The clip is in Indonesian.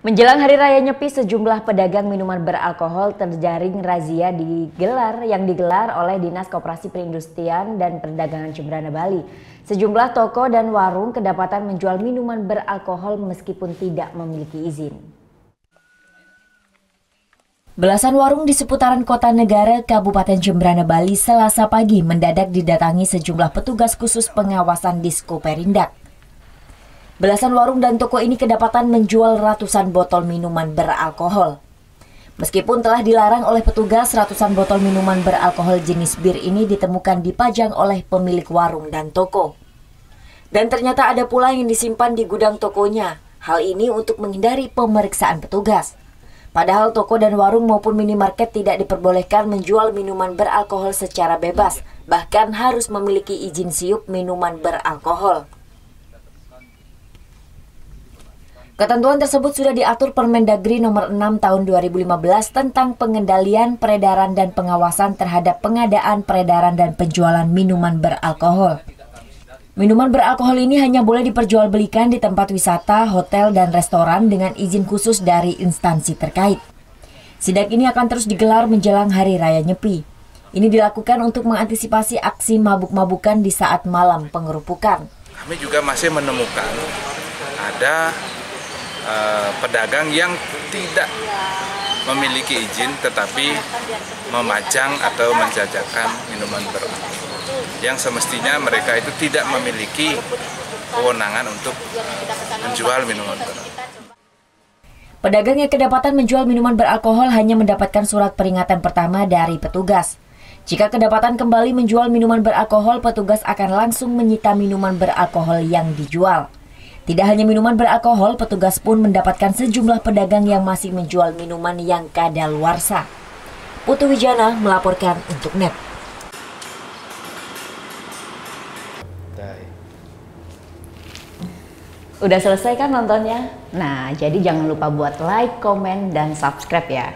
Menjelang Hari Raya Nyepi, sejumlah pedagang minuman beralkohol terjaring razia yang digelar oleh Dinas Koperasi Perindustrian dan Perdagangan Jemberana Bali. Sejumlah toko dan warung kedapatan menjual minuman beralkohol meskipun tidak memiliki izin. Belasan warung di seputaran Kota Negara, Kabupaten Jemberana Bali, Selasa pagi mendadak didatangi sejumlah petugas khusus pengawasan Disko Perindak. Belasan warung dan toko ini kedapatan menjual ratusan botol minuman beralkohol. Meskipun telah dilarang oleh petugas, ratusan botol minuman beralkohol jenis bir ini ditemukan dipajang oleh pemilik warung dan toko. Dan ternyata ada pula yang disimpan di gudang tokonya. Hal ini untuk menghindari pemeriksaan petugas. Padahal toko dan warung maupun minimarket tidak diperbolehkan menjual minuman beralkohol secara bebas, bahkan harus memiliki izin siup minuman beralkohol. Ketentuan tersebut sudah diatur Permendagri Nomor 6 Tahun 2015 tentang pengendalian, peredaran, dan pengawasan terhadap pengadaan, peredaran, dan penjualan minuman beralkohol. Minuman beralkohol ini hanya boleh diperjualbelikan di tempat wisata, hotel, dan restoran dengan izin khusus dari instansi terkait. Sidak ini akan terus digelar menjelang Hari Raya Nyepi. Ini dilakukan untuk mengantisipasi aksi mabuk-mabukan di saat malam pengerupukan. Kami juga masih menemukan ada pedagang yang tidak memiliki izin tetapi memajang atau menjajakan minuman beralkohol yang semestinya mereka itu tidak memiliki kewenangan untuk menjual minuman beralkohol. Pedagang yang kedapatan menjual minuman beralkohol hanya mendapatkan surat peringatan pertama dari petugas. Jika kedapatan kembali menjual minuman beralkohol, petugas akan langsung menyita minuman beralkohol yang dijual. Tidak hanya minuman beralkohol, petugas pun mendapatkan sejumlah pedagang yang masih menjual minuman yang kadaluarsa. Putu Wijana melaporkan untuk NET. Udah selesai kan nontonnya? Nah, jadi jangan lupa buat like, komen, dan subscribe ya.